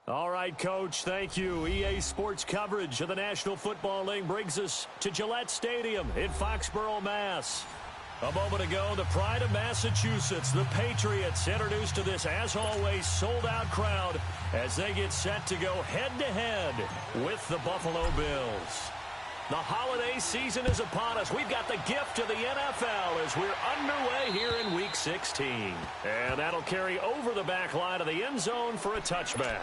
All right, Coach, thank you. EA Sports coverage of the National Football League brings us to Gillette Stadium in Foxborough, Mass. A moment ago, the pride of Massachusetts, the Patriots, introduced to this, as always, sold-out crowd as they get set to go head-to-head with the Buffalo Bills. The holiday season is upon us. We've got the gift of the NFL as we're underway here in Week 16. And that'll carry over the back line of the end zone for a touchback.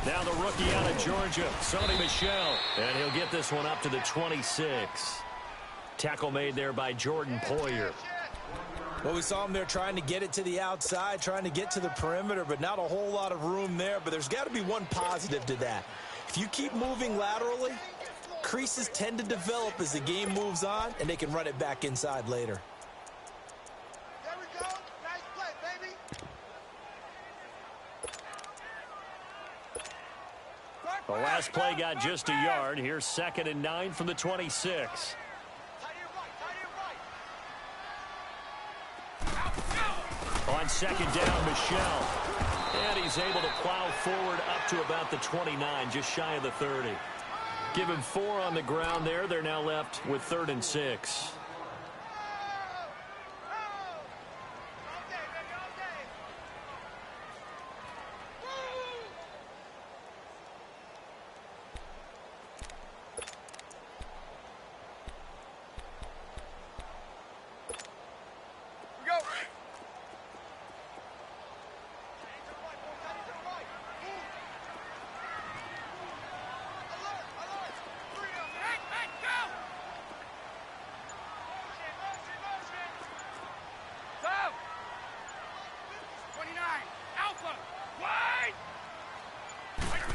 Now the rookie out of Georgia, Sony Michel, and he'll get this one up to the 26. Tackle made there by Jordan Poyer. Well, we saw him there trying to get it to the outside, trying to get to the perimeter, but not a whole lot of room there. But there's got to be one positive to that. If you keep moving laterally, creases tend to develop as the game moves on, and they can run it back inside later. There we go. Nice play, baby. The last play got just a yard. Here's 2nd and 9 from the 26. On 2nd down, Michel. And he's able to plow forward up to about the 29, just shy of the 30. Give him 4 on the ground there. They're now left with 3rd and 6.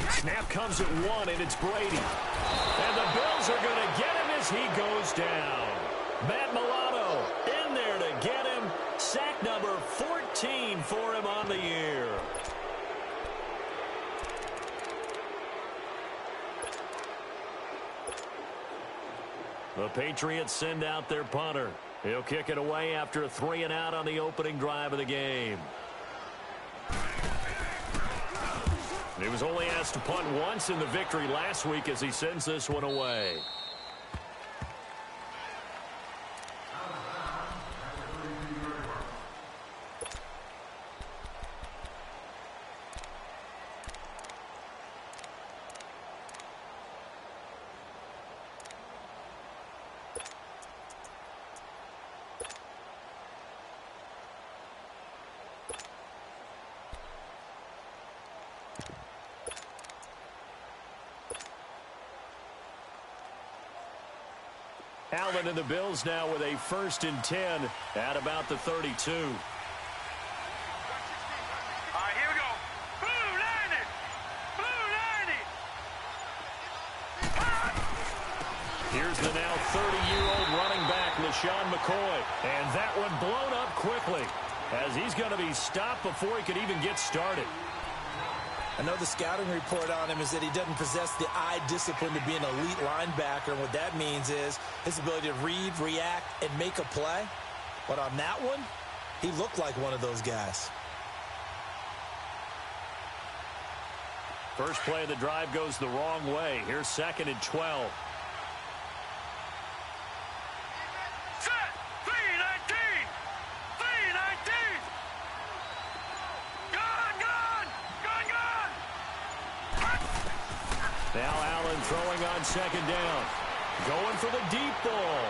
Snap comes at 1, and it's Brady. And the Bills are going to get him as he goes down. Matt Milano in there to get him. Sack number 14 for him on the year. The Patriots send out their punter. He'll kick it away after a 3-and-out on the opening drive of the game. He was only asked to punt once in the victory last week as he sends this one away. Allen and the Bills now with a 1st and 10 at about the 32. All right, here we go. Blue 90. Blue 90. Here's the now 30-year-old running back, LaShawn McCoy. And that one blown up quickly as he's going to be stopped before he could even get started. I know the scouting report on him is that he doesn't possess the eye discipline to be an elite linebacker. And what that means is his ability to read, react, and make a play. But on that one, he looked like one of those guys. First play of the drive goes the wrong way. Here's 2nd and 12. Now Allen throwing on 2nd down. Going for the deep ball.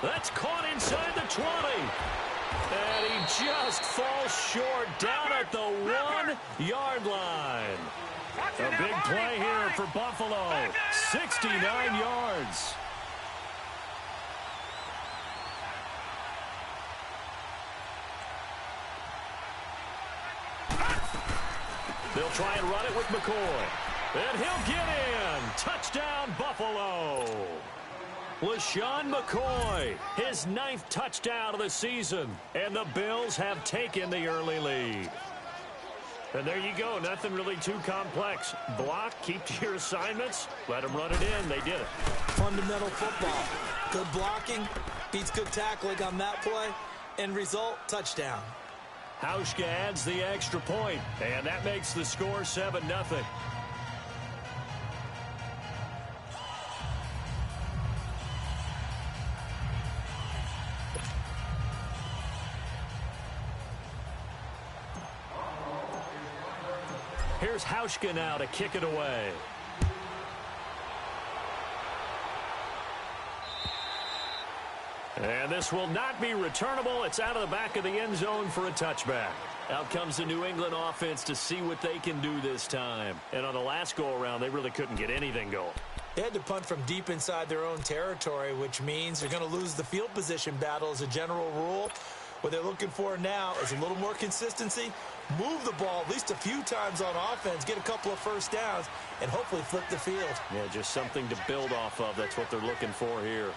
That's caught inside the 20. And he just falls short down at the 1-yard line. A big play here for Buffalo. 69 yards. They'll try and run it with McCoy. And he'll get in. Touchdown, Buffalo. LaShawn McCoy, his 9th touchdown of the season. And the Bills have taken the early lead. And there you go. Nothing really too complex. Block, keep to your assignments, let them run it in. They did it. Fundamental football. Good blocking, beats good tackling on that play. End result, touchdown. Hauschka adds the extra point, and that makes the score 7-0. Here's Hauschka now to kick it away. And this will not be returnable. It's out of the back of the end zone for a touchback. Out comes the New England offense to see what they can do this time. And on the last go-around, they really couldn't get anything going. They had to punt from deep inside their own territory, which means they're going to lose the field position battle as a general rule. What they're looking for now is a little more consistency, move the ball at least a few times on offense, get a couple of first downs, and hopefully flip the field. Yeah, just something to build off of. That's what they're looking for here.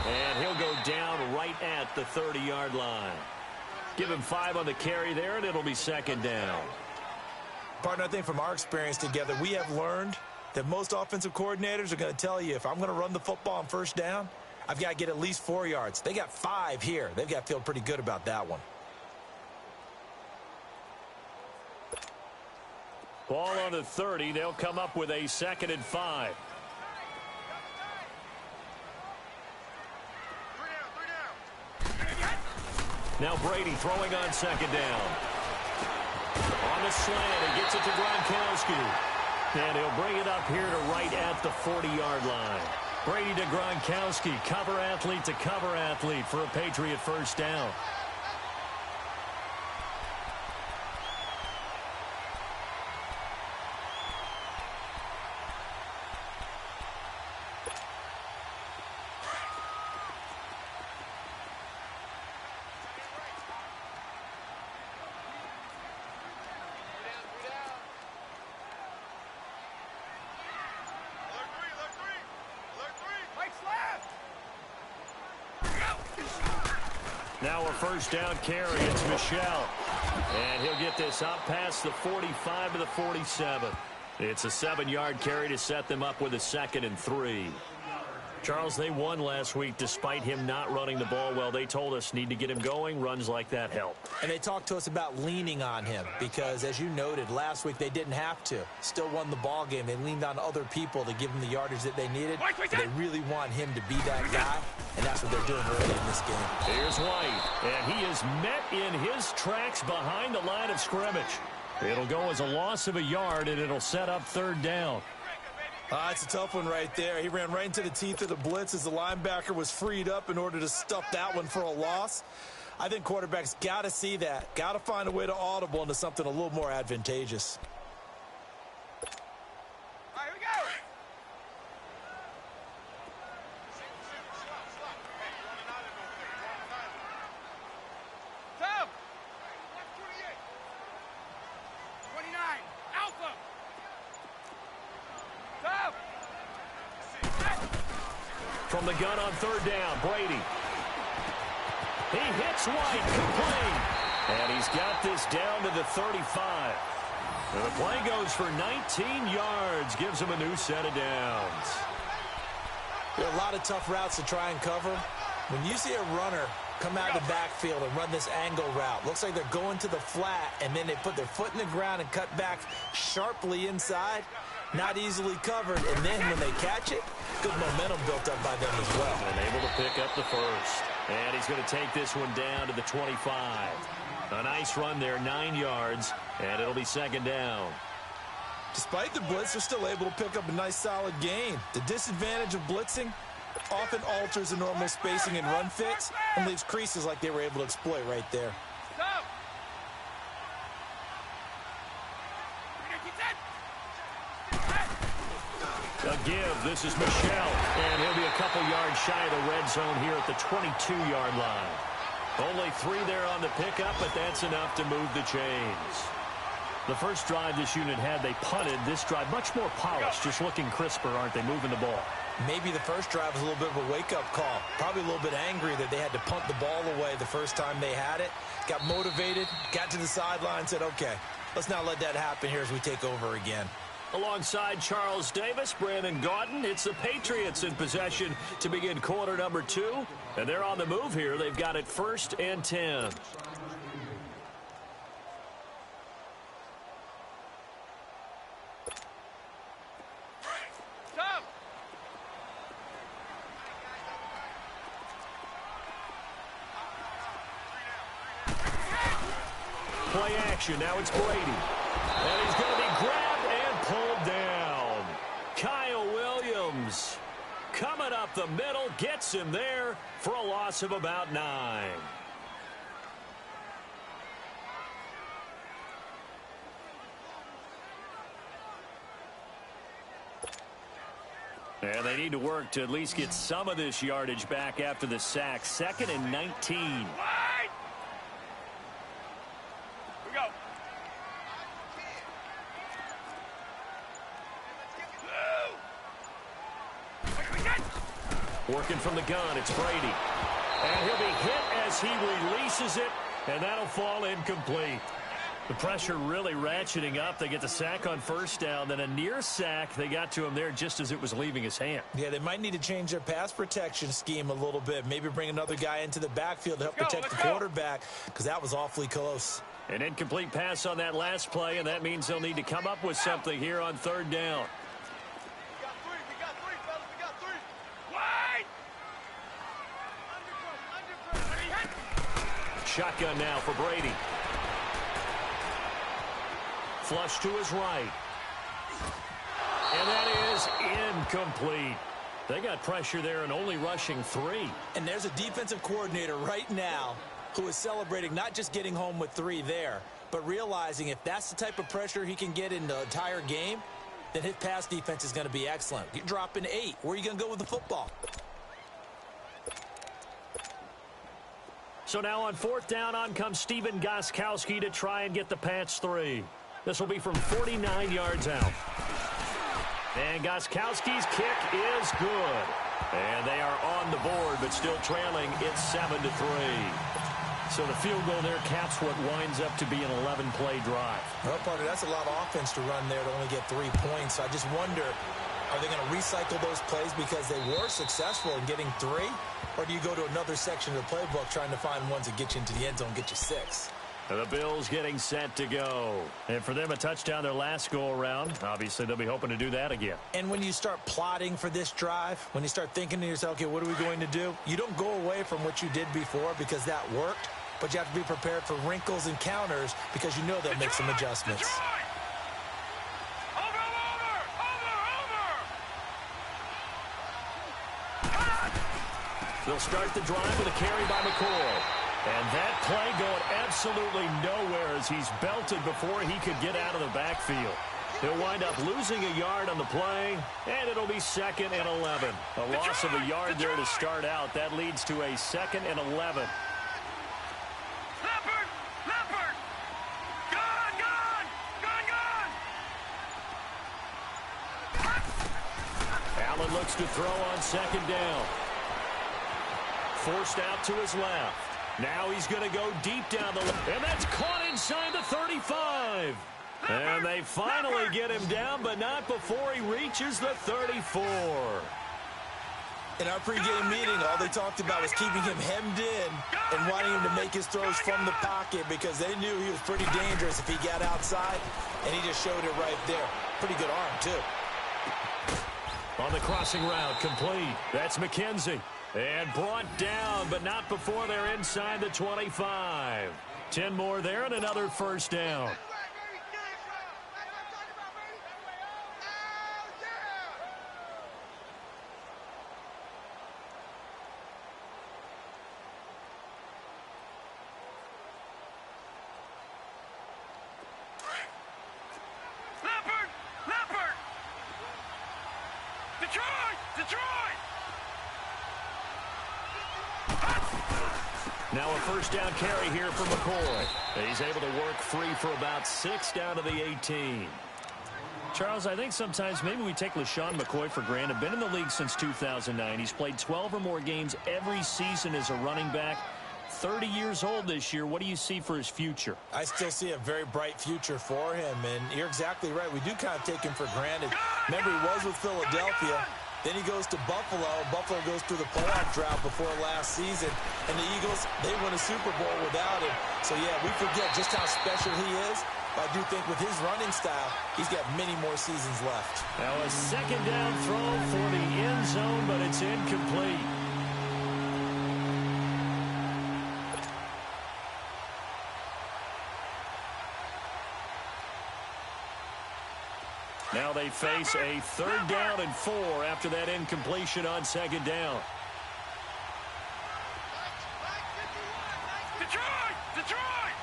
And he'll go down right at the 30-yard line. Give him 5 on the carry there, and it'll be 2nd down. Partner, I think from our experience together, we have learned that most offensive coordinators are going to tell you, if I'm going to run the football on first down, I've got to get at least 4 yards. They got 5 here. They've got to feel pretty good about that one. Ball on the 30. They'll come up with a 2nd and 5. Now Brady throwing on 2nd down. On the slant, he gets it to Gronkowski. And he'll bring it up here to right at the 40-yard line. Brady to Gronkowski, cover athlete to cover athlete for a Patriot first down. Now a first down carry. It's Michel. And he'll get this up past the 45 to the 47. It's a 7-yard carry to set them up with a 2nd and 3. Charles, they won last week despite him not running the ball well. They told us need to get him going. Runs like that help. And they talked to us about leaning on him because, as you noted, last week they didn't have to. Still won the ball game. They leaned on other people to give them the yardage that they needed. They really want him to be that guy, and that's what they're doing early in this game. Here's White, and he is met in his tracks behind the line of scrimmage. It'll go as a loss of a yard, and it'll set up 3rd down. It's a tough one right there. He ran right into the teeth of the blitz as the linebacker was freed up in order to stuff that one for a loss. I think quarterbacks got to see that. Got to find a way to audible into something a little more advantageous. All right, here we go. Tom. 29. Alpha. Tom. From the gun on 3rd down, Brady. He hits White, complete. And he's got this down to the 35. And the play goes for 19 yards, gives him a new set of downs. There are a lot of tough routes to try and cover. When you see a runner come out of the backfield and run this angle route, looks like they're going to the flat, and then they put their foot in the ground and cut back sharply inside. Not easily covered, and then when they catch it, good momentum built up by them as well. And able to pick up the first. And he's going to take this one down to the 25. A nice run there, 9 yards, and it'll be 2nd down. Despite the blitz, they're still able to pick up a nice solid gain. The disadvantage of blitzing often alters the normal spacing and run fits and leaves creases like they were able to exploit right there. Stop. A give. This is Michel. And he'll be a couple yards shy of the red zone here at the 22-yard line. Only 3 there on the pickup, but that's enough to move the chains. The first drive this unit had, they punted. This drive, much more polished, just looking crisper, aren't they, moving the ball? Maybe the first drive was a little bit of a wake-up call. Probably a little bit angry that they had to punt the ball away the first time they had it. Got motivated, got to the sideline, said, okay, let's not let that happen here as we take over again. Alongside Charles Davis, Brandon Gaudin, it's the Patriots in possession to begin quarter number 2. And they're on the move here. They've got it 1st and 10. Play action. Now it's Brady. And he's going to be grabbed and pulled down. Kyle Williams coming up the middle, gets him there for a loss of about 9. And they need to work to at least get some of this yardage back after the sack. 2nd and 19. Working from the gun, it's Brady. And he'll be hit as he releases it, and that'll fall incomplete. The pressure really ratcheting up. They get the sack on 1st down, then a near sack. They got to him there just as it was leaving his hand. Yeah, they might need to change their pass protection scheme a little bit. Maybe bring another guy into the backfield to help protect the quarterback, because that was awfully close. An incomplete pass on that last play, and that means they'll need to come up with something here on 3rd down. Shotgun now for Brady. Flush to his right. And that is incomplete. They got pressure there and only rushing 3. And there's a defensive coordinator right now who is celebrating not just getting home with 3 there, but realizing if that's the type of pressure he can get in the entire game, then his pass defense is going to be excellent. You're dropping 8. Where are you going to go with the football? So now on 4th down, on comes Stephen Gostkowski to try and get the Pats 3. This will be from 49 yards out. And Gostkowski's kick is good. And they are on the board, but still trailing. It's 7-3. So the field goal there caps what winds up to be an 11-play drive. Well, partner, that's a lot of offense to run there to only get 3 points. So I just wonder, are they going to recycle those plays because they were successful in getting 3? Or do you go to another section of the playbook trying to find ones that get you into the end zone, get you 6? The Bills getting set to go. And for them, a touchdown their last go-around. Obviously, they'll be hoping to do that again. And when you start plotting for this drive, when you start thinking to yourself, okay, what are we going to do? You don't go away from what you did before because that worked, but you have to be prepared for wrinkles and counters because you know they'll make some adjustments. They'll start the drive with a carry by McCoy. And that play going absolutely nowhere as he's belted before he could get out of the backfield. He'll wind up losing a yard on the play, and it'll be 2nd and 11. A loss of a yard there to start out. That leads to a 2nd and 11. Leopard! Gone! Allen looks to throw on 2nd down. Forced out to his left. Now he's going to go deep down the left. And that's caught inside the 35. And they finally get him down, but not before he reaches the 34. In our pregame meeting, all they talked about was keeping him hemmed in and wanting him to make his throws from the pocket because they knew he was pretty dangerous if he got outside, and he just showed it right there. Pretty good arm, too. On the crossing route, complete. That's McKenzie. And brought down, but not before they're inside the 25. 10 more there and another 1st down. Leopard! Detroit! Now a first down carry here for McCoy. He's able to work free for about 6 down to the 18. Charles, I think sometimes maybe we take LeSean McCoy for granted. Been in the league since 2009. He's played 12 or more games every season as a running back. 30 years old this year. What do you see for his future? I still see a very bright future for him, and you're exactly right. We do kind of take him for granted. Remember, he was with Philadelphia. Then he goes to Buffalo. Buffalo goes through the playoff drought before last season. And the Eagles, they won a Super Bowl without him. So, yeah, we forget just how special he is. But I do think with his running style, he's got many more seasons left. Now a second down throw for the end zone, but it's incomplete. Now they face a 3rd down and 4 after that incompletion on 2nd down. Detroit! Detroit!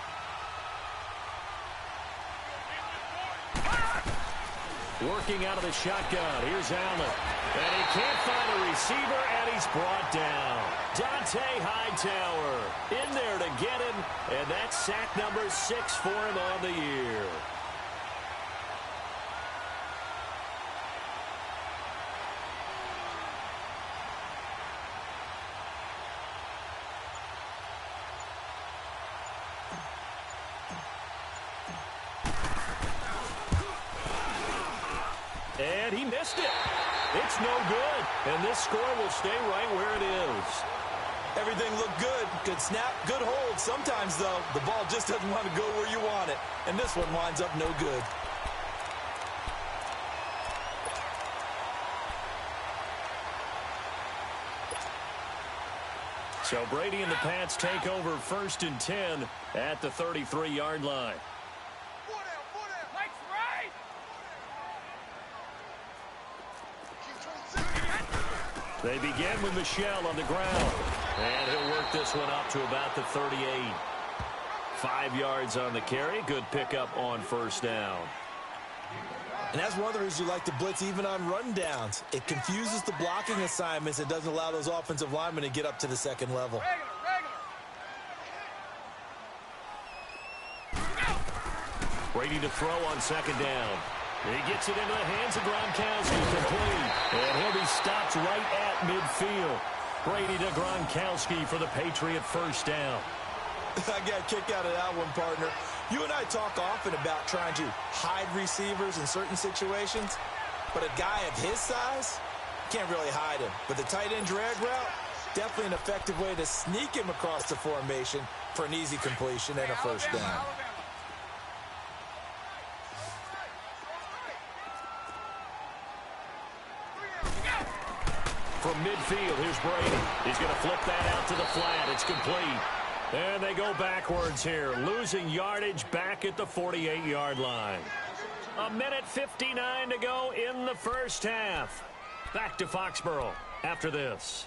Working out of the shotgun. Here's Allen. And he can't find a receiver, and he's brought down. Dante Hightower in there to get him, and that's sack number 6 for him on the year. And he missed it. It's no good. And this score will stay right where it is. Everything looked good. Good snap, good hold. Sometimes, though, the ball just doesn't want to go where you want it. And this one winds up no good. So Brady and the Pats take over 1st and 10 at the 33-yard line. They begin with Michel on the ground. And he'll work this one up to about the 38. 5 yards on the carry. Good pickup on 1st down. And that's one of the reasons you like to blitz even on rundowns. It confuses the blocking assignments. It doesn't allow those offensive linemen to get up to the 2nd level. Brady to throw on 2nd down. He gets it into the hands of Gronkowski, complete. And he'll be stopped right at midfield. Brady to Gronkowski for the Patriot 1st down. I got a kick out of that one, partner. You and I talk often about trying to hide receivers in certain situations, but a guy of his size, can't really hide him. But the tight end drag route, definitely an effective way to sneak him across the formation for an easy completion and a 1st down. From midfield, here's Brady. He's going to flip that out to the flat. It's complete. And they go backwards here, losing yardage back at the 48-yard line. 1:59 to go in the 1st half. Back to Foxborough after this.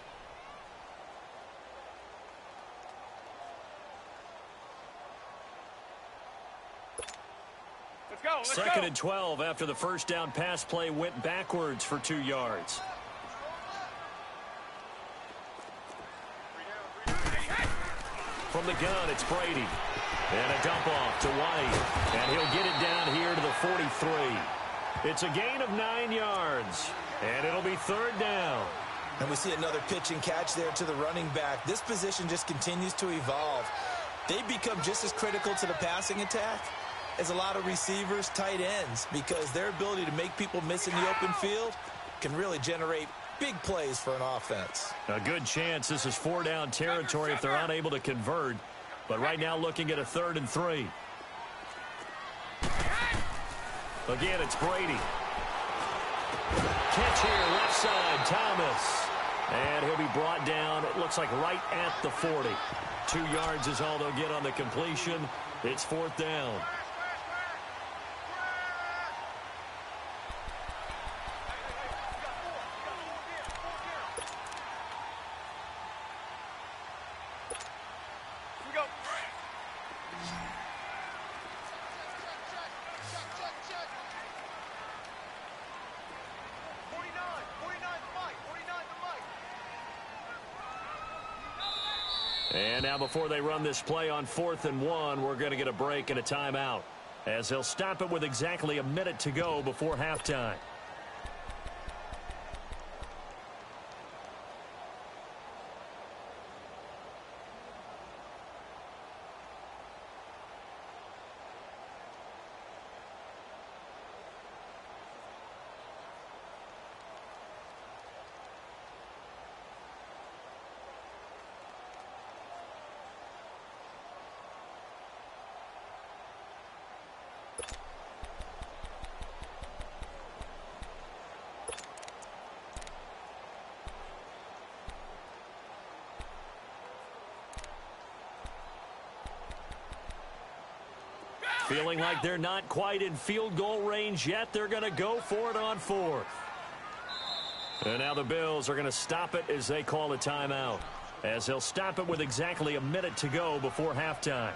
Let's go, let's 2nd go. and 12 after the 1st down pass play went backwards for 2 yards. From the gun, it's Brady. And a dump off to White. And he'll get it down here to the 43. It's a gain of 9 yards. And it'll be 3rd down. And we see another pitch and catch there to the running back. This position just continues to evolve. They become just as critical to the passing attack as a lot of receivers, tight ends, because their ability to make people miss in the open field can really generate big plays for an offense. A good chance this is 4-down territory if they're unable to convert. But right now looking at a 3rd and 3. Again, it's Brady. Catch here, left side, Thomas. And he'll be brought down, it looks like right at the 40. 2 yards is all they'll get on the completion. It's 4th down. And now before they run this play on 4th and 1, we're going to get a break and a timeout, as they'll stop it with exactly a minute to go before halftime. Feeling like they're not quite in field goal range yet. They're going to go for it on 4th. And now the Bills are going to stop it as they call a timeout, as they'll stop it with exactly a minute to go before halftime.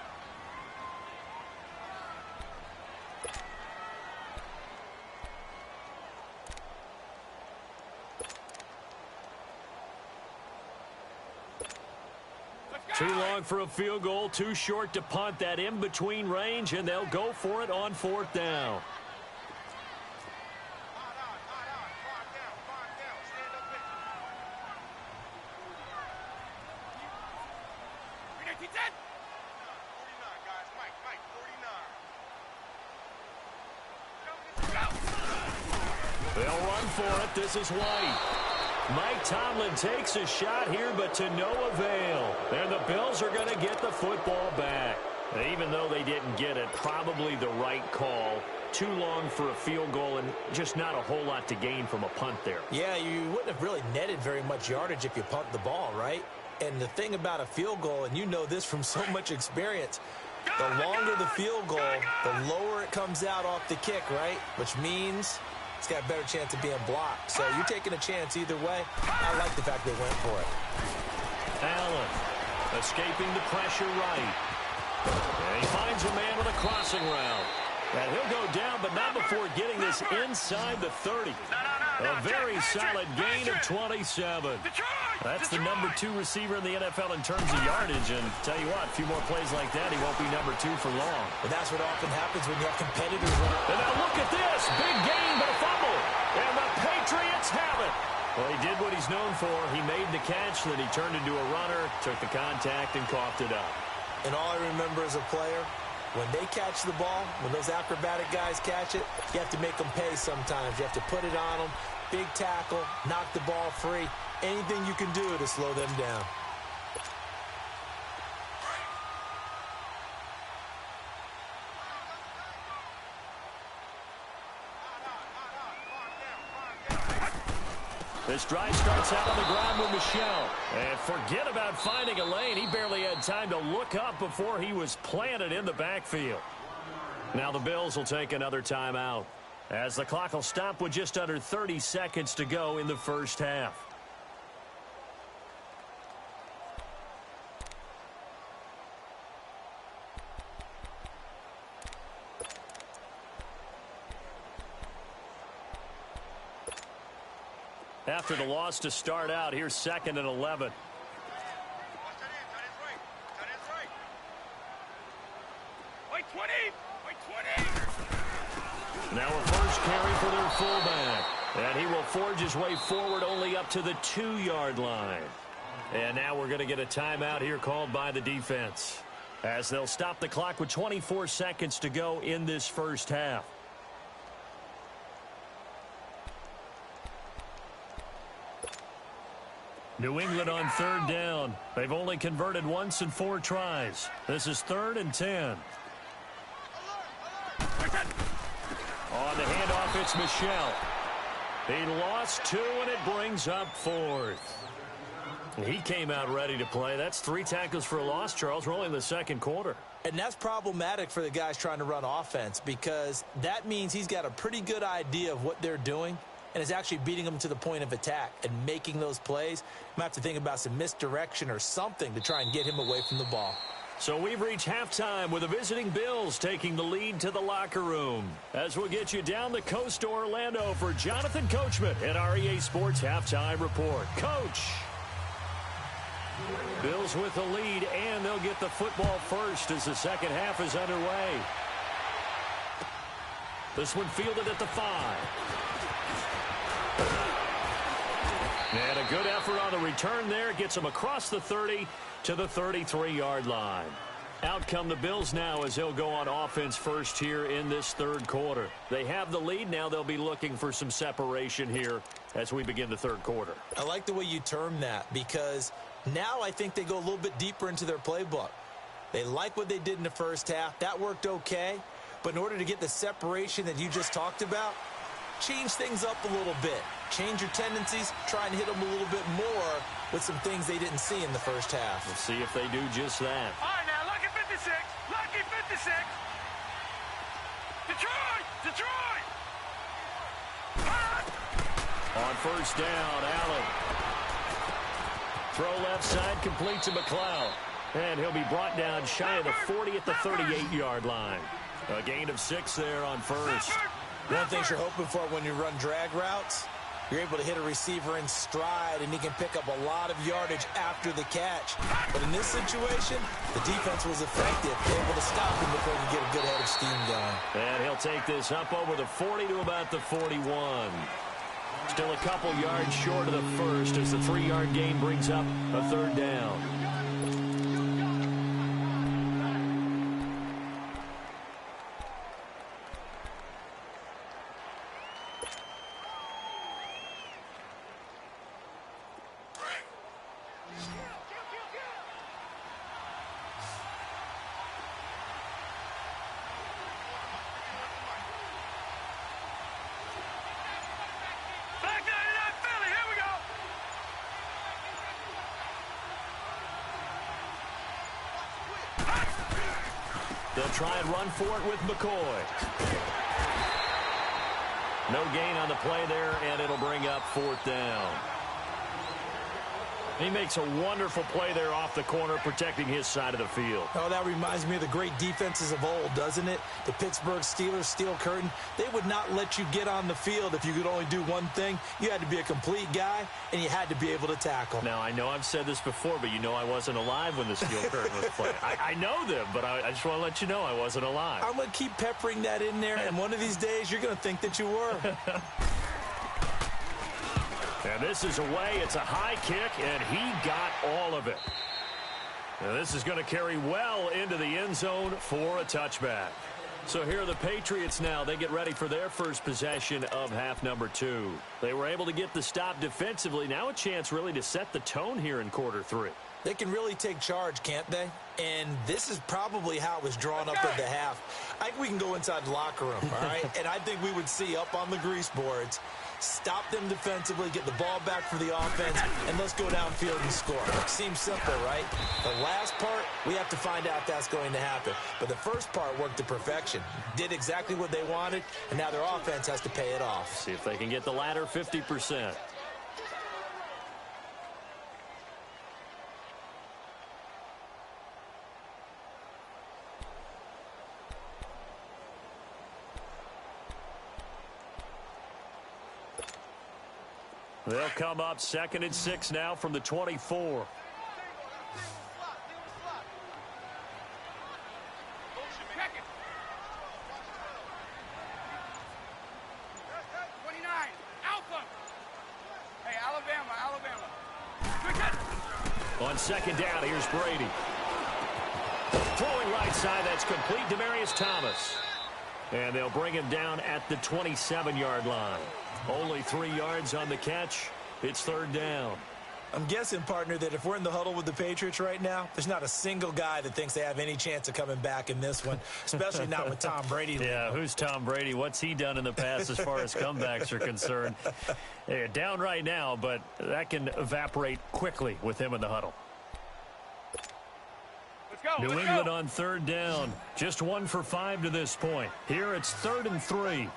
Too long for a field goal, too short to punt. That in-between range, and they'll go for it on 4th down. They'll run for it. This is White. Mike Tomlin takes a shot here, but to no avail. And the Bills are going to get the football back. Even though they didn't get it, probably the right call. Too long for a field goal and just not a whole lot to gain from a punt there. Yeah, you wouldn't have really netted very much yardage if you punt the ball, right? And the thing about a field goal, and you know this from so much experience, the longer the field goal, the lower it comes out off the kick, right? Which means it's got a better chance of being blocked. So you're taking a chance either way. I like the fact they went for it. Allen escaping the pressure right. And he finds a man with a crossing route. And he'll go down, but not before getting this inside the 30. A very solid gain of 27. That's the number 2 receiver in the NFL in terms of yardage. And tell you what, a few more plays like that, he won't be number 2 for long. But that's what often happens when you have competitors. And now look at this. Big gain, but a fumble. And the Patriots have it. Well, he did what he's known for. He made the catch, then he turned into a runner, took the contact, and coughed it up. And all I remember as a player, when they catch the ball, when those acrobatic guys catch it, you have to make them pay sometimes. You have to put it on them, big tackle, knock the ball free. Anything you can do to slow them down. This drive starts out on the ground with Michel. And forget about finding a lane. He barely had time to look up before he was planted in the backfield. Now the Bills will take another timeout, as the clock will stop with just under 30 seconds to go in the first half. After the loss to start out, here's 2nd and 11. Now a first carry for their fullback. And he will forge his way forward only up to the 2-yard line. And now we're going to get a timeout here called by the defense, as they'll stop the clock with 24 seconds to go in this first half. New England on 3rd down. They've only converted once in 4 tries. This is 3rd and 10. On the handoff, it's Michel. He lost 2, and it brings up 4th. He came out ready to play. That's 3 tackles for a loss, Charles. We're only in the 2nd quarter. And that's problematic for the guys trying to run offense, because that means he's got a pretty good idea of what they're doing and is actually beating them to the point of attack and making those plays. You might have to think about some misdirection or something to try and get him away from the ball. So we've reached halftime with the visiting Bills taking the lead to the locker room, as we'll get you down the coast to Orlando for Jonathan Coachman at our EA Sports Halftime Report. Coach. Bills with the lead, and they'll get the football first as the second half is underway. This one fielded at the 5. And a good effort on the return there. Gets them across the 30 to the 33-yard line. Out come the Bills now as they'll go on offense first here in this third quarter. They have the lead. Now they'll be looking for some separation here as we begin the third quarter. I like the way you term that because now I think they go a little bit deeper into their playbook. They like what they did in the first half. That worked okay. But in order to get the separation that you just talked about, change things up a little bit. Change your tendencies. Try and hit them a little bit more with some things they didn't see in the first half. We'll see if they do just that. All right, now, lucky 56. Lucky 56. Detroit! Detroit! On first down, Allen. Throw left side, complete to McLeod. And he'll be brought down shy of the 40 at the 38-yard line. A gain of 6 there on first. One of the things you're hoping for when you run drag routes, you're able to hit a receiver in stride, and he can pick up a lot of yardage after the catch. But in this situation, the defense was effective, able to stop him before he could get a good head of steam going. And he'll take this up over the 40 to about the 41. Still a couple yards short of the first as the 3-yard gain brings up a third down. They'll try and run for it with McCoy. No gain on the play there, and it'll bring up 4th down. He makes a wonderful play there off the corner, protecting his side of the field. Oh, that reminds me of the great defenses of old, doesn't it? The Pittsburgh Steelers, Steel Curtain, they would not let you get on the field if you could only do one thing. You had to be a complete guy, and you had to be able to tackle. Now, I know I've said this before, but you know I wasn't alive when the Steel Curtain was playing. I know them, but I just want to let you know I wasn't alive. I'm going to keep peppering that in there, and one of these days you're going to think that you were. And this is away. It's a high kick, and he got all of it. Now this is going to carry well into the end zone for a touchback. So here are the Patriots now. They get ready for their first possession of half number 2. They were able to get the stop defensively. Now a chance really to set the tone here in quarter 3. They can really take charge, can't they? And this is probably how it was drawn up at the half. I think we can go inside the locker room, all right? And I think we would see up on the grease boards, stop them defensively, get the ball back for the offense, and let's go downfield and score. Seems simple, right? The last part, we have to find out if that's going to happen. But the first part worked to perfection. Did exactly what they wanted, and now their offense has to pay it off. See if they can get the latter 50%. They'll come up 2nd and 6 now from the 24. On 2nd down, here's Brady. Throwing right side, that's complete. Demaryius Thomas. And they'll bring him down at the 27-yard line. Only 3 yards on the catch. It's 3rd down. I'm guessing, partner, that if we're in the huddle with the Patriots right now, there's not a single guy that thinks they have any chance of coming back in this one, especially not with Tom Brady. Yeah, who's Tom Brady? What's he done in the past as far as comebacks are concerned? They're down right now, but that can evaporate quickly with him in the huddle. New England on 3rd down. Just 1 for 5 to this point. Here it's 3rd and 3.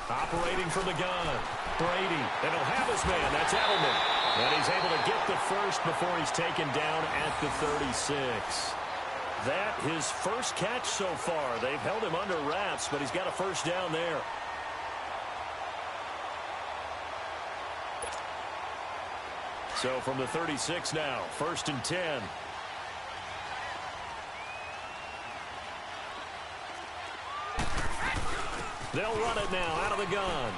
Operating from the gun. Brady. And he'll have his man. That's Edelman. And he's able to get the first before he's taken down at the 36. That his first catch so far. They've held him under wraps, but he's got a first down there. So from the 36 now, 1st and 10. They'll run it now out of the gun.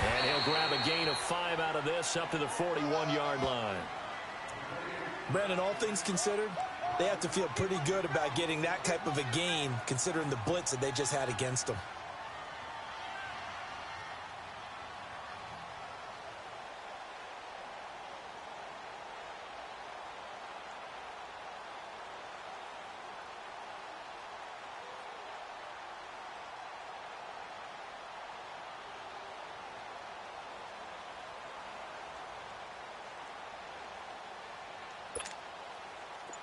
And he'll grab a gain of 5 out of this up to the 41-yard line. Brandon, all things considered, they have to feel pretty good about getting that type of a gain considering the blitz that they just had against them.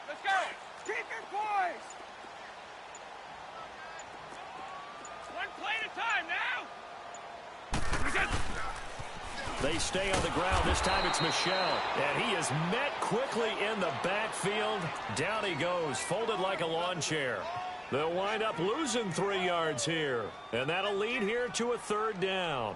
Let's go. Keep your poise. One play at a time now. They stay on the ground. This time it's Michel. And he is met quickly in the backfield. Down he goes, folded like a lawn chair. They'll wind up losing 3 yards here. And that'll lead here to a 3rd down.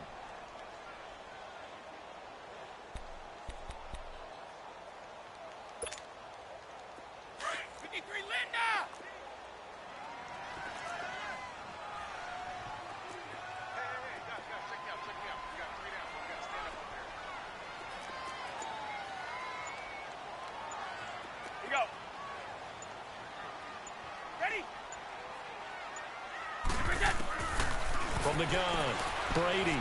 From the gun, Brady.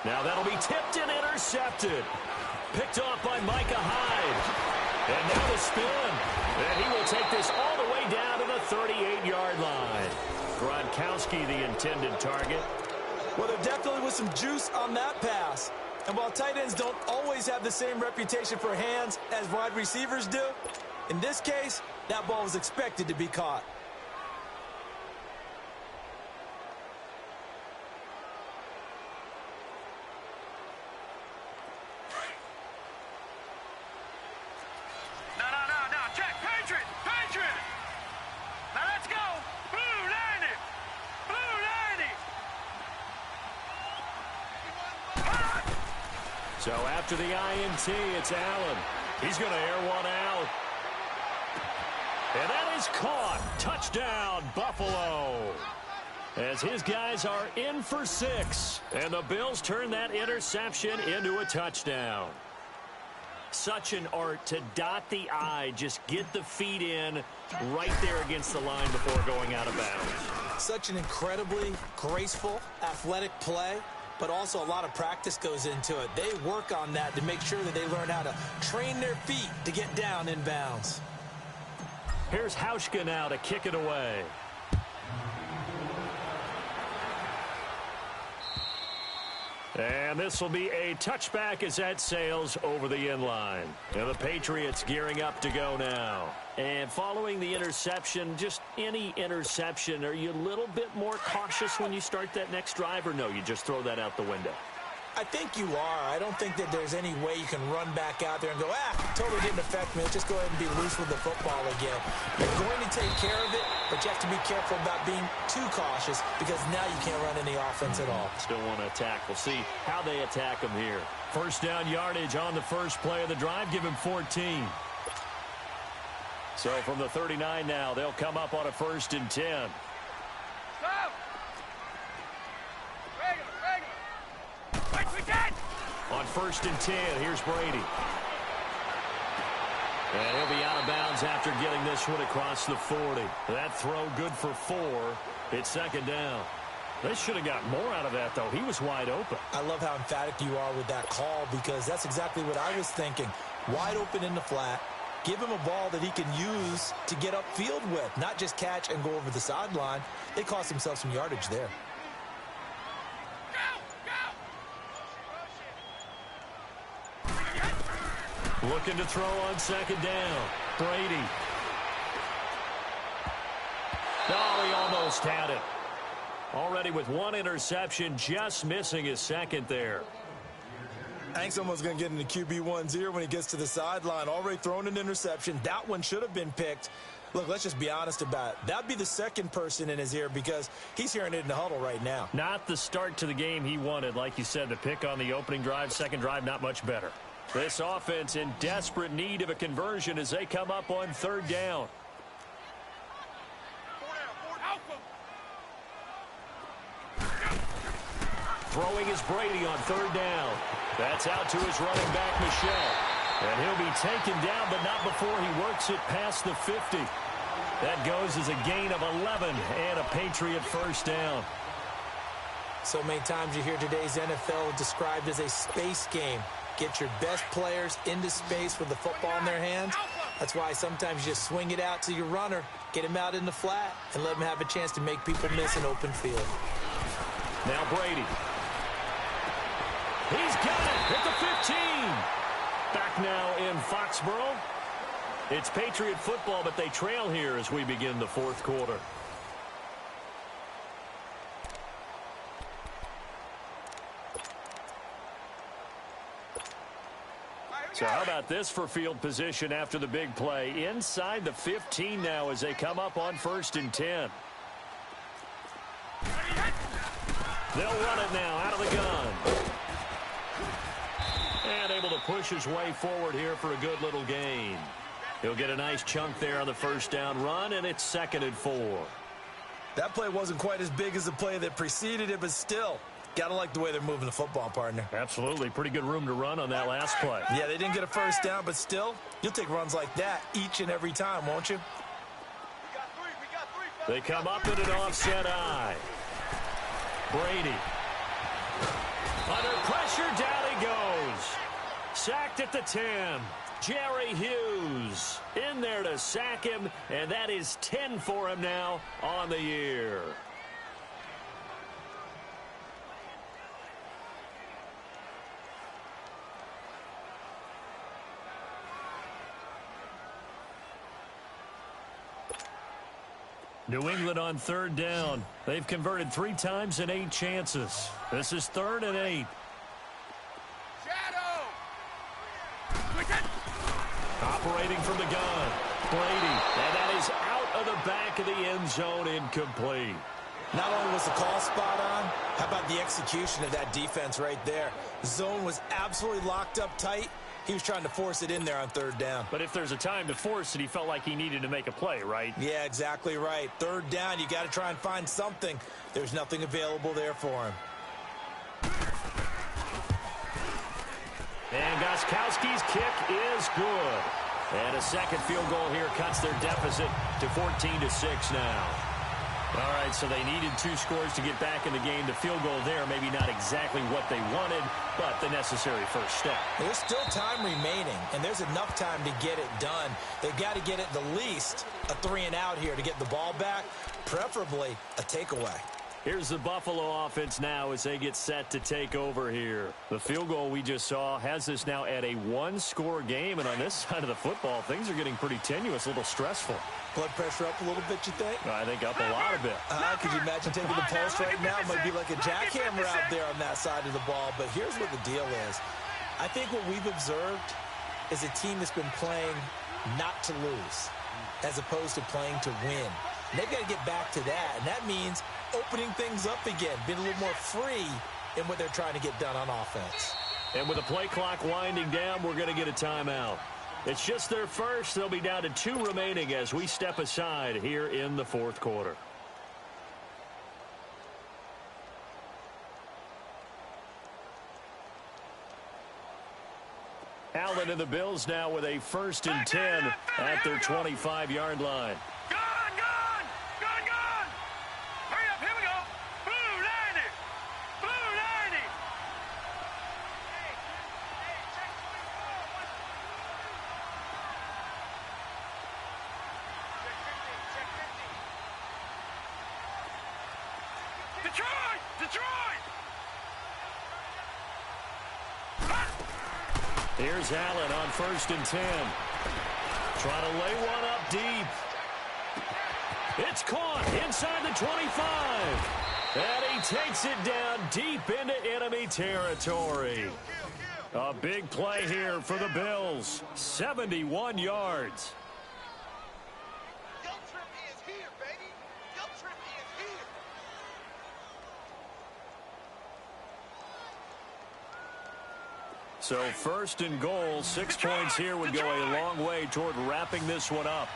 Now that'll be tipped and intercepted. Picked off by Micah Hyde. And now the spin. And he will take this all the way down to the 38-yard line. Gronkowski, the intended target. Well, there definitely was some juice on that pass. And while tight ends don't always have the same reputation for hands as wide receivers do, in this case, that ball was expected to be caught. No. Check. Patriot. Now let's go. Blue line it. So after the INT, it's Allen. He's going to air one out. And that is caught. Touchdown, Buffalo. As his guys are in for 6. And the Bills turn that interception into a touchdown. Such an art to dot the I, just get the feet in right there against the line before going out of bounds. Such an incredibly graceful, athletic play, but also a lot of practice goes into it. They work on that to make sure that they learn how to train their feet to get down in bounds. Here's Hauschka now to kick it away. And this will be a touchback as that sails over the inline. And the Patriots gearing up to go now. And following the interception, just any interception, are you a little bit more cautious when you start that next drive, or no, you just throw that out the window? I think you are. I don't think that there's any way you can run back out there and go, totally didn't affect me. Let's just go ahead and be loose with the football again. You're going to take care of it, but you have to be careful about being too cautious because now you can't run any offense at all. Still want to attack. We'll see how they attack them here. First down yardage on the first play of the drive. Give him 14. So from the 39 now, they'll come up on a 1st and 10. Stop. Regular. On 1st and 10, here's Brady. And he'll be out of bounds after getting this one across the 40. That throw good for 4. It's 2nd down. They should have got more out of that, though. He was wide open. I love how emphatic you are with that call because that's exactly what I was thinking. Wide open in the flat. Give him a ball that he can use to get upfield with, not just catch and go over the sideline. They cost themselves some yardage there. Looking to throw on 2nd down. Brady. Oh, he almost had it. Already with 1 interception, just missing his 2nd there. I think someone's going to get into QB1's ear when he gets to the sideline. Already thrown an interception. That one should have been picked. Look, let's just be honest about it. That'd be the second person in his ear because he's hearing it in the huddle right now. Not the start to the game he wanted. Like you said, the pick on the opening drive, second drive, not much better. This offense in desperate need of a conversion as they come up on third down. Throwing is Brady on third down. That's out to his running back, Michelle. And he'll be taken down, but not before he works it past the 50. That goes as a gain of 11 and a Patriot first down. So many times you hear today's NFL described as a space game. Get your best players into space with the football in their hands. That's why sometimes you just swing it out to your runner, get him out in the flat, and let him have a chance to make people miss an open field. Now Brady. He's got it at the 15. Back now in Foxborough. It's Patriot football, but they trail here as we begin the fourth quarter. So how about this for field position after the big play? Inside the 15 now as they come up on 1st and 10. They'll run it now out of the gun. And able to push his way forward here for a good little gain. He'll get a nice chunk there on the first down run, and it's 2nd and 4. That play wasn't quite as big as the play that preceded it, but still, gotta like the way they're moving the football, partner. Absolutely. Pretty good room to run on that last play. Yeah, they didn't get a first down, but still, you'll take runs like that each and every time, won't you? They come up in an offset eye. Brady. Under pressure, down he goes. Sacked at the 10. Jerry Hughes in there to sack him, and that is 10 for him now on the year. New England on third down. They've converted 3 times in 8 chances. This is 3rd and 8. Operating from the gun, Brady, and that is out of the back of the end zone, incomplete. Not only was the call spot on, how about the execution of that defense right there? The zone was absolutely locked up tight. He was trying to force it in there on 3rd down. But if there's a time to force it, he felt like he needed to make a play, right? Yeah, exactly right. 3rd down, you got to try and find something. There's nothing available there for him. And Gostkowski's kick is good. And a second field goal here cuts their deficit to 14-6 now. All right, so they needed 2 scores to get back in the game. The field goal there, maybe not exactly what they wanted, but the necessary first step. There's still time remaining, and there's enough time to get it done. They've got to get at the least a 3-and-out here to get the ball back, preferably a takeaway. Here's the Buffalo offense now as they get set to take over here. The field goal we just saw has this now at a 1-score game, and on this side of the football, things are getting pretty tenuous, a little stressful. Blood pressure up a little bit, you think? I think up a lot of it. Could you imagine taking the pulse right now? It might be like a jackhammer out there on that side of the ball, but here's what the deal is. I think what we've observed is a team that's been playing not to lose as opposed to playing to win. And they've got to get back to that, and that means opening things up again, being a little more free in what they're trying to get done on offense. And with the play clock winding down, we're going to get a timeout. It's just their first. They'll be down to 2 remaining as we step aside here in the fourth quarter. Allen and the Bills now with a 1st and 10 at their 25-yard line. Here's Allen on 1st and 10. Trying to lay one up deep. It's caught inside the 25. And he takes it down deep into enemy territory. A big play here for the Bills. 71 yards. So first and goal, 6 points here would go a long way toward wrapping this one up.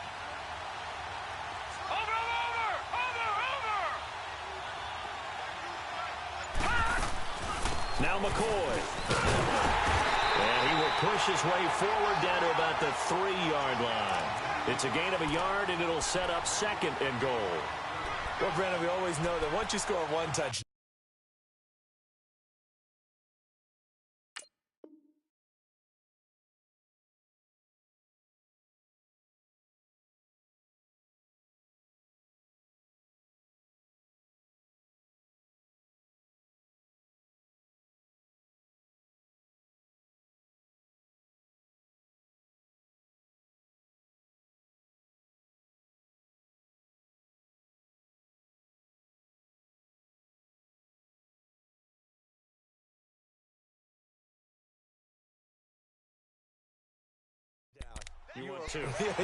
Now McCoy. And he will push his way forward down to about the 3-yard line. It's a gain of a yard, and it'll set up second and goal. Well, Brandon, we always know that once you score one touchdown,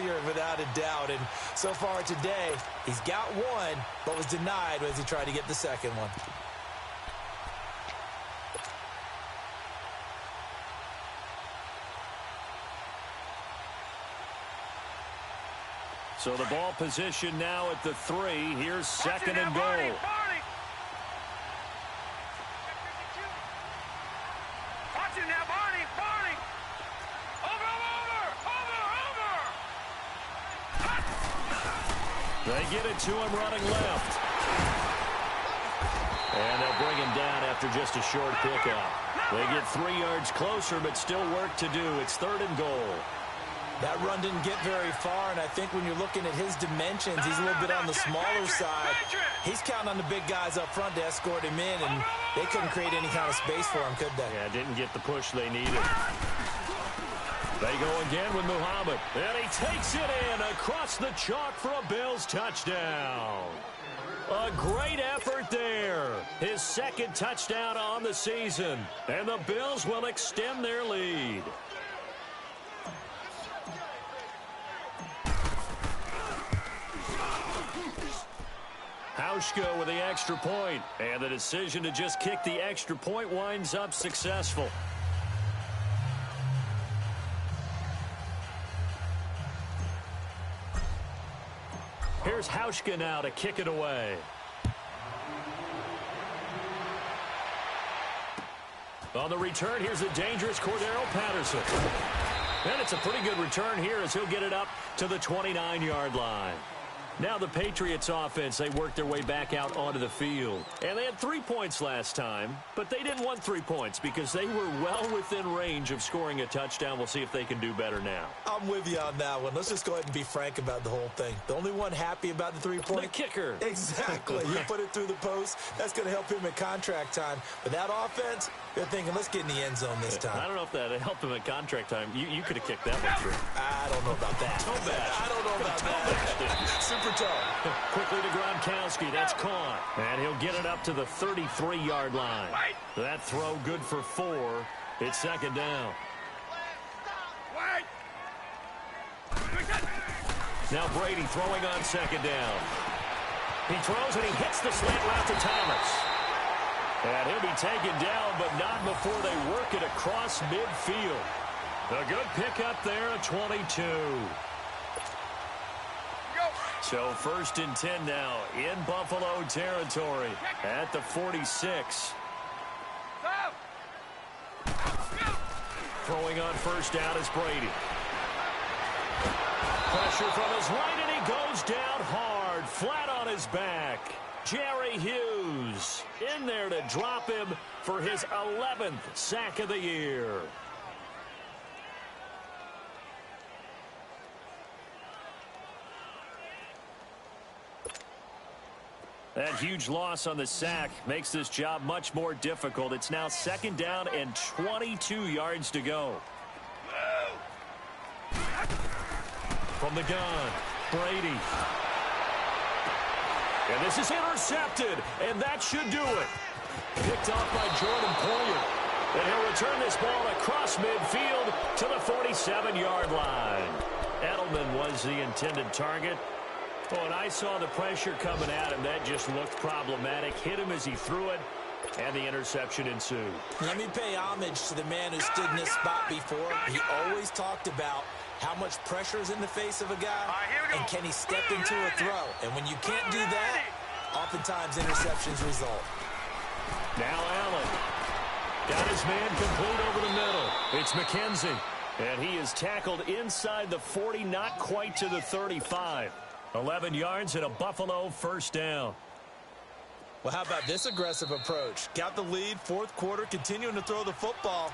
you're without a doubt. And so far today, he's got one, but was denied as he tried to get the second one. So the ball position now at the 3. Here's second and goal. They get it to him running left. And they'll bring him down after just a short pickup. They get 3 yards closer, but still work to do. It's third and goal. That run didn't get very far, and I think when you're looking at his dimensions, he's a little bit on the smaller side. He's counting on the big guys up front to escort him in, and they couldn't create any kind of space for him, could they? Yeah, didn't get the push they needed. They go again with Muhammad, and he takes it in across the chalk for a Bills touchdown. A great effort there. His second touchdown on the season, and the Bills will extend their lead. Hauschka with the extra point, and the decision to just kick the extra point winds up successful. Here's Hauschka now to kick it away. On the return, here's a dangerous Cordero Patterson. And it's a pretty good return here as he'll get it up to the 29-yard line. Now the Patriots offense, they worked their way back out onto the field. And they had 3 points last time, but they didn't want 3 points because they were well within range of scoring a touchdown. We'll see if they can do better now. I'm with you on that one. Let's just go ahead and be frank about the whole thing. The only one happy about the 3-point? The kicker. Exactly. You put it through the post. That's going to help him at contract time. But that offense, they're thinking, let's get in the end zone this time. I don't know if that helped him at contract time. You could have kicked that one through. I don't know about that. I don't know about that. Super tough. Quickly to Gronkowski. That's caught. And he'll get it up to the 33-yard line. That throw good for 4. It's second down. Now Brady throwing on second down. He throws and he hits the slant route to Thomas. And he'll be taken down, but not before they work it across midfield. A good pickup there at 22. So first and 10 now in Buffalo territory at the 46. Throwing on first down is Brady. Pressure from his right, and he goes down hard, flat on his back. Jerry Hughes in there to drop him for his 11th sack of the year. That huge loss on the sack makes this job much more difficult. It's now second down and 22 yards to go. From the gun, Brady. And this is intercepted, and that should do it. Picked off by Jordan Poyer. And he'll return this ball across midfield to the 47-yard line. Edelman was the intended target. Oh, and I saw the pressure coming at him. That just looked problematic. Hit him as he threw it. And the interception ensued. Let me pay homage to the man who stood in this spot before. He always talked about how much pressure is in the face of a guy, and can he step into a throw. And when you can't do that, oftentimes interceptions result. Now Allen. Got his man complete over the middle. It's McKenzie. And he is tackled inside the 40, not quite to the 35. 11 yards and a Buffalo first down. Well, how about this aggressive approach? Got the lead, fourth quarter, continuing to throw the football.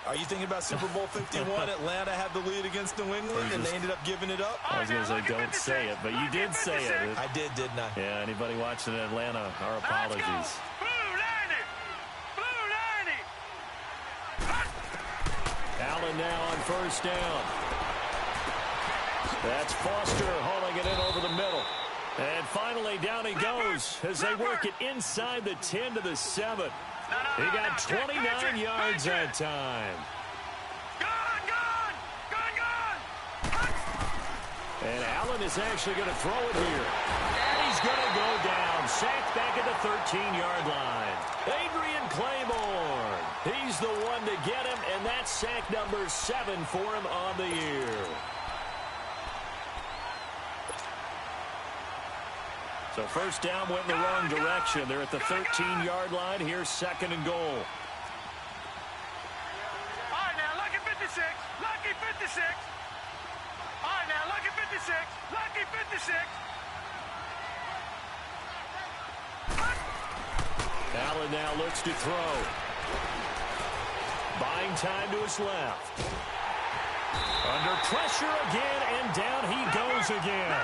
Are you thinking about Super Bowl 51? Atlanta had the lead against New England, and they ended up giving it up? I was going to say, don't say it, but you did say it. I did, didn't I? Yeah, anybody watching in Atlanta, our apologies. Allen now on first down. That's Foster hauling it in over the middle. And finally, down he goes as they work it inside the 10 to the 7. He got 29 yards that time. And Allen is actually going to throw it here. And he's going to go down. Sacked back at the 13-yard line. Adrian Claiborne. He's the one to get him, and that's sack number 7 for him on the year. So first down went in the wrong direction. They're at the 13-yard line. Here's second and goal. All right, now, lucky 56. Lucky 56. All right, now, lucky 56. Lucky 56. Allen now looks to throw. Buying time to his left. Under pressure again, and down he goes again.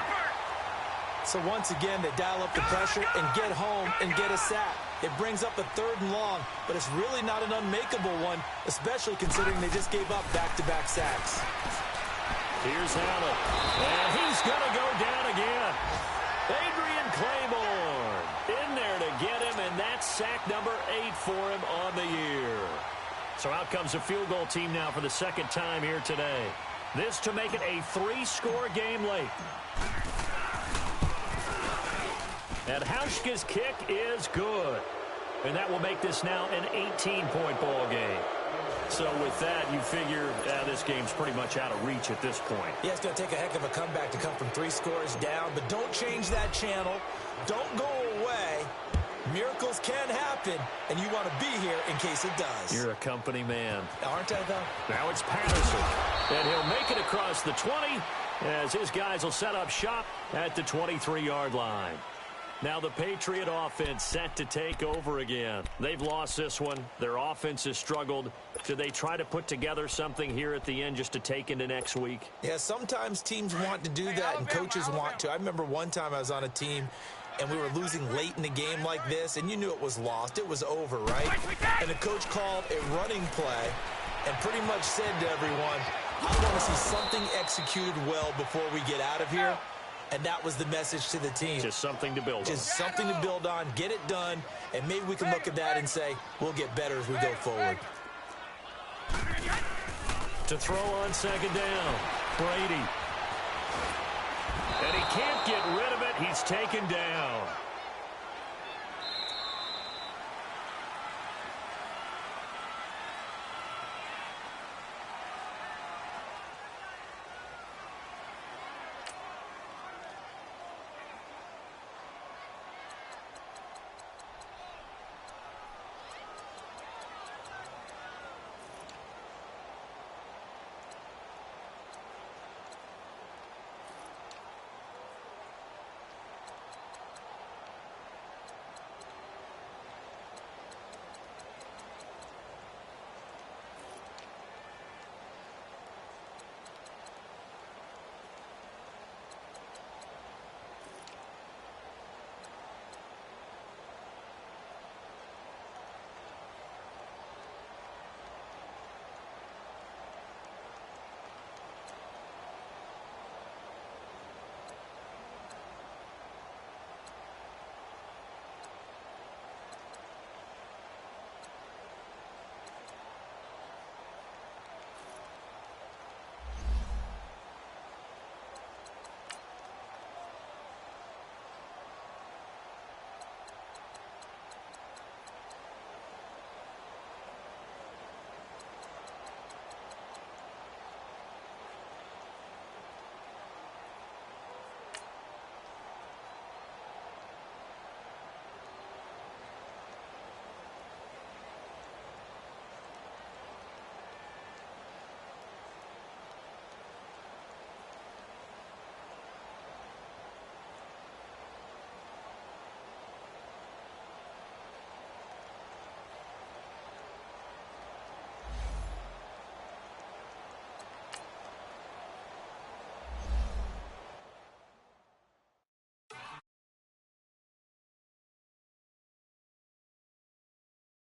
So once again, they dial up the pressure and get home and get a sack. It brings up a 3rd and long, but it's really not an unmakeable one, especially considering they just gave up back-to-back sacks. Here's Allen, and he's going to go down again. Adrian Claiborne in there to get him, and that's sack number 8 for him on the year. So out comes a field goal team now for the second time here today. This to make it a 3-score game late. And Hauschka's kick is good. And that will make this now an 18-point ball game. So with that, you figure this game's pretty much out of reach at this point. Yeah, it's going to take a heck of a comeback to come from 3 scores down, but don't change that channel. Don't go away. Miracles can happen, and you want to be here in case it does. You're a company man. Aren't I, though? Now it's Patterson, and he'll make it across the 20 as his guys will set up shop at the 23-yard line. Now the Patriot offense set to take over again. They've lost this one. Their offense has struggled. Do they try to put together something here at the end just to take into next week? Yeah, sometimes teams want to do that and coaches want to. I remember one time I was on a team and we were losing late in the game like this, and you knew it was lost. It was over, right? And the coach called a running play and pretty much said to everyone, I want to see something executed well before we get out of here. And that was the message to the team. Just something to build on. Just something to build on, get it done, and maybe we can look at that and say, we'll get better as we go forward. To throw on second down, Brady. And he can't get rid of it. He's taken down.